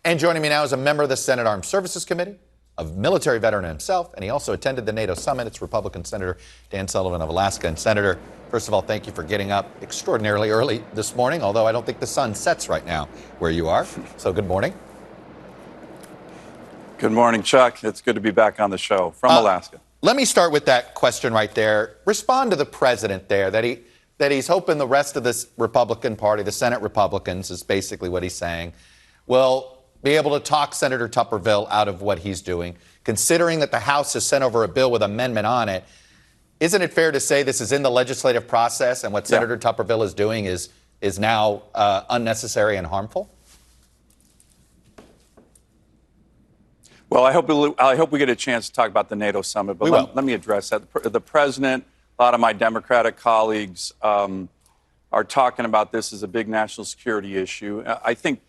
And joining me now is a member of the Senate Armed Services Committee, a military veteran himself, and he also attended the NATO summit. It's Republican Senator Dan Sullivan of Alaska. And Senator, first of all, thank you for getting up extraordinarily early this morning, although I don't think the sun sets right now where you are. So good morning. Good morning, Chuck. It's good to be back on the show from Alaska. Let me start with that question right there. Respond to the president there that he's hoping the rest of this Republican Party, the Senate Republicans, is basically what he's saying, will be able to talk Senator Tuberville out of what he's doing, considering that the House has sent over a bill with amendment on it. Isn't it fair to say this is in the legislative process and what Senator Tuberville is doing is now unnecessary and harmful? Well, I hope we get a chance to talk about the NATO summit, but let me address that. The president, a lot of my Democratic colleagues are talking about this as a big national security issue. I think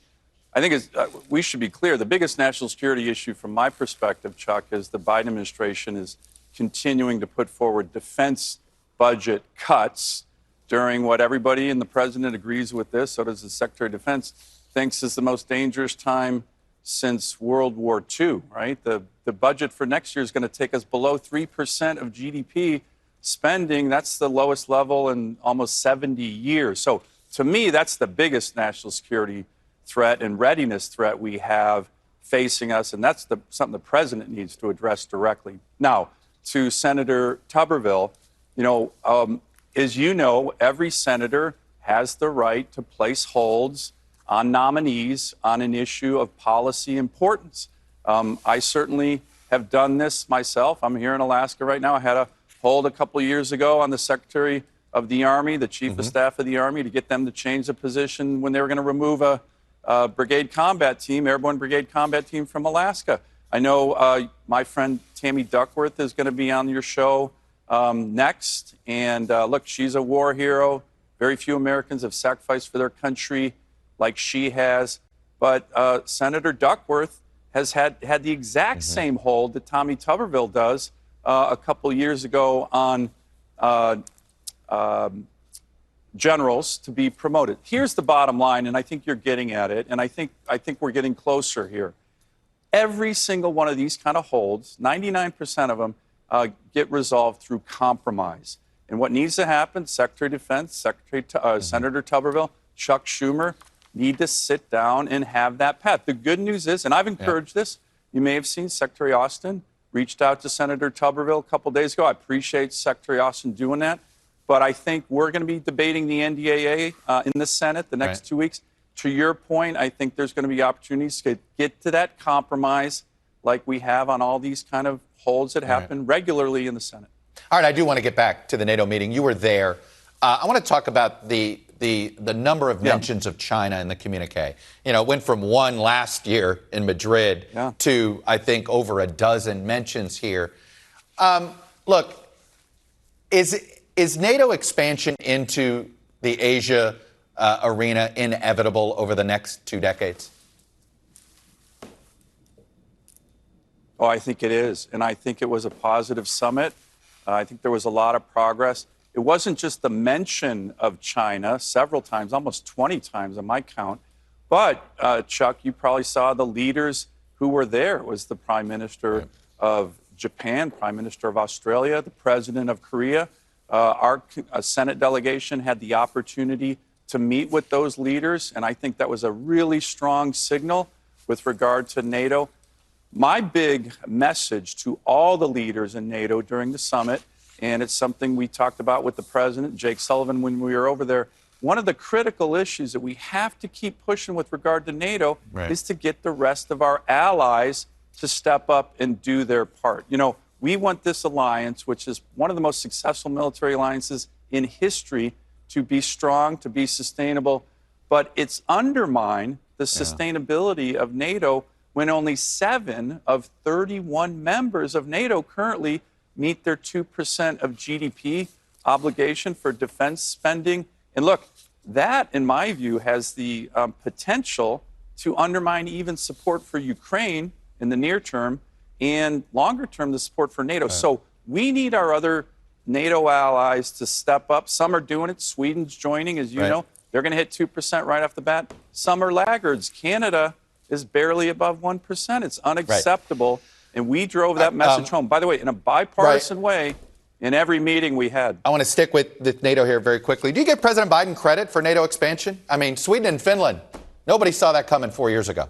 we should be clear. The biggest national security issue from my perspective, Chuck, is the Biden administration is continuing to put forward defense budget cuts during what everybody and the president agrees with this, so does the Secretary of Defense, thinks is the most dangerous time since World War II, right? The budget for next year is going to take us below 3% of GDP spending. That's the lowest level in almost 70 years. So to me, that's the biggest national security threat and readiness threat we have facing us, and that's something the president needs to address directly. Now, to Senator Tuberville, as you know, every senator has the right to place holds on nominees on an issue of policy importance. I certainly have done this myself. I'm here in Alaska right now. I had a hold a couple of years ago on the Secretary of the Army, the Chief of Staff of the Army, to get them to change the position when they were going to remove a brigade combat team, airborne brigade combat team from Alaska. I know my friend Tammy Duckworth is going to be on your show next. And look, she's a war hero. Very few Americans have sacrificed for their country like she has. But Senator Duckworth has had the exact same hold that Tommy Tuberville does a couple years ago on generals to be promoted. Here's the bottom line, and I think you're getting at it, and I think we're getting closer here. Every single one of these kind of holds, 99% of them, get resolved through compromise. And what needs to happen, Secretary of Defense, Senator Tuberville, Chuck Schumer, need to sit down and have that path. The good news is, and I've encouraged this, you may have seen Secretary Austin reached out to Senator Tuberville a couple days ago. I appreciate Secretary Austin doing that. But I think we're going to be debating the NDAA in the Senate the next 2 weeks. To your point, I think there's going to be opportunities to get to that compromise like we have on all these kind of holds that happen regularly in the Senate. All right, I do want to get back to the NATO meeting. You were there. I want to talk about the number of mentions of China in the communique. It went from one last year in Madrid to, I think, over a dozen mentions here. Look, is NATO expansion into the Asia arena inevitable over the next 2 decades? Oh, I think it is. And I think it was a positive summit. I think there was a lot of progress. It wasn't just the mention of China several times, almost 20 times on my count. But, Chuck, you probably saw the leaders who were there. It was the Prime Minister of Japan, Prime Minister of Australia, the President of Korea. Our Senate delegation had the opportunity to meet with those leaders, and I think that was a really strong signal with regard to NATO. My big message to all the leaders in NATO during the summit, and it's something we talked about with the President, Jake Sullivan, when we were over there, one of the critical issues that we have to keep pushing with regard to NATO is to get the rest of our allies to step up and do their part. We want this alliance, which is one of the most successful military alliances in history, to be strong, to be sustainable. But it's undermined the sustainability of NATO when only 7 of 31 members of NATO currently meet their 2% of GDP obligation for defense spending. And look, that, in my view, has the potential to undermine even support for Ukraine in the near term, and longer term, the support for NATO. So we need our other NATO allies to step up. Some are doing it. Sweden's joining, as you know. They're going to hit 2% right off the bat. Some are laggards. Canada is barely above 1%. It's unacceptable. And we drove that message home, by the way, in a bipartisan way in every meeting we had. I want to stick with NATO here very quickly. Do you give President Biden credit for NATO expansion? I mean, Sweden and Finland, nobody saw that coming 4 years ago.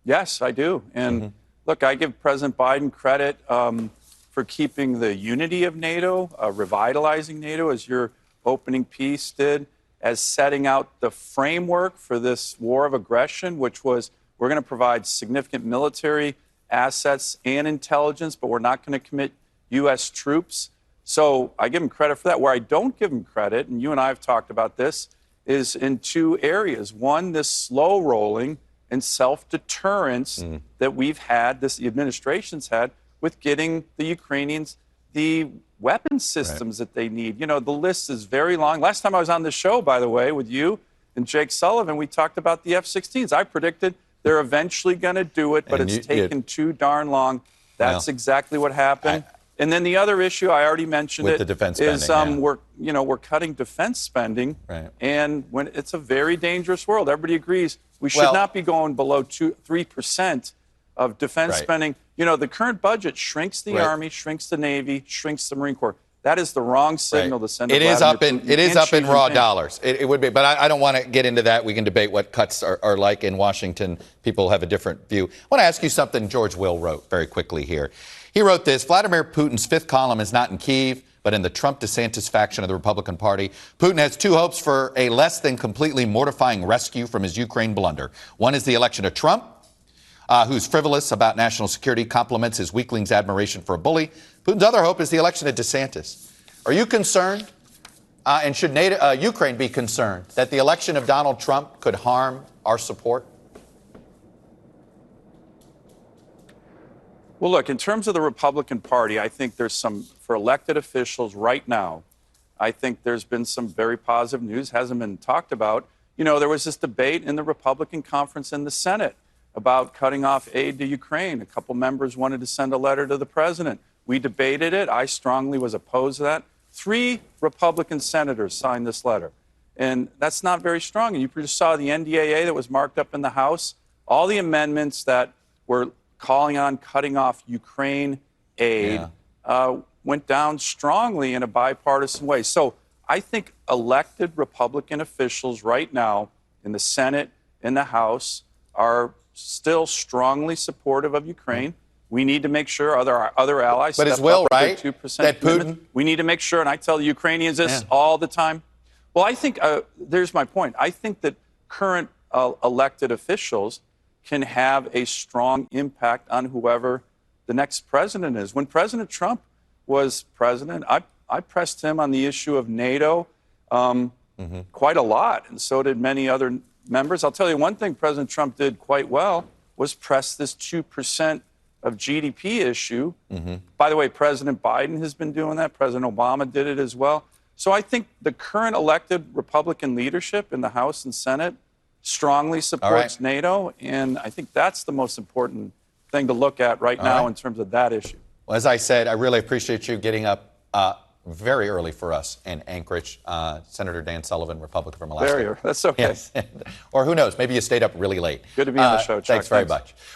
Yes, I do. And look, I give President Biden credit for keeping the unity of NATO, revitalizing NATO, as your opening piece did, as setting out the framework for this war of aggression, which was we're going to provide significant military assets and intelligence, but we're not going to commit U.S. troops. So I give him credit for that. Where I don't give him credit, and you and I have talked about this, is in two areas. One, this slow rolling and self-deterrence that we've had, the administration's had, with getting the Ukrainians the weapon systems that they need. You know, the list is very long. Last time I was on the show, by the way, with you and Jake Sullivan, we talked about the F-16s. I predicted they're eventually going to do it, but it's taken too darn long. That's exactly what happened. And then the other issue, I already mentioned with it, the defense is spending, we're cutting defense spending, and when it's a very dangerous world. Everybody agrees we should not be going below 3% of defense spending. You know, the current budget shrinks the Army, shrinks the Navy, shrinks the Marine Corps. That is the wrong signal to send. It is up in raw dollars. It would be, but I don't want to get into that. We can debate what cuts are like in Washington. People have a different view. I want to ask you something George Will wrote very quickly here. He wrote this: Vladimir Putin's fifth column is not in Kyiv, but in the Trump-DeSantis faction of the Republican Party. Putin has two hopes for a less than completely mortifying rescue from his Ukraine blunder. One is the election of Trump, who's frivolous about national security, compliments his weakling's admiration for a bully. Putin's other hope is the election of DeSantis. Are you concerned, and should Ukraine be concerned, that the election of Donald Trump could harm our support? Well, look, in terms of the Republican Party, I think there's some, for elected officials right now, I think there's been some very positive news, hasn't been talked about. You know, there was this debate in the Republican conference in the Senate about cutting off aid to Ukraine. A couple members wanted to send a letter to the president. We debated it. I strongly was opposed to that. 3 Republican senators signed this letter. And that's not very strong. And you just saw the NDAA that was marked up in the House. All the amendments that were calling on cutting off Ukraine aid went down strongly in a bipartisan way. So I think elected Republican officials right now in the Senate, in the House, are still strongly supportive of Ukraine. We need to make sure other allies step up Will, their 2% that commitment. We need to make sure, and I tell the Ukrainians this all the time. Well, I think, there's my point. I think that current elected officials can have a strong impact on whoever the next president is. When President Trump was president, I pressed him on the issue of NATO quite a lot, and so did many other members. I'll tell you one thing President Trump did quite well was press this 2% of GDP issue. By the way, President Biden has been doing that. President Obama did it as well. So I think the current elected Republican leadership in the House and Senate strongly supports NATO, and I think that's the most important thing to look at right now in terms of that issue. Well, as I said, I really appreciate you getting up very early for us in Anchorage. Senator Dan Sullivan, Republican from Alaska. Very early. That's okay. Yes. Or who knows, maybe you stayed up really late. Good to be on the show, Chuck. Thanks very much.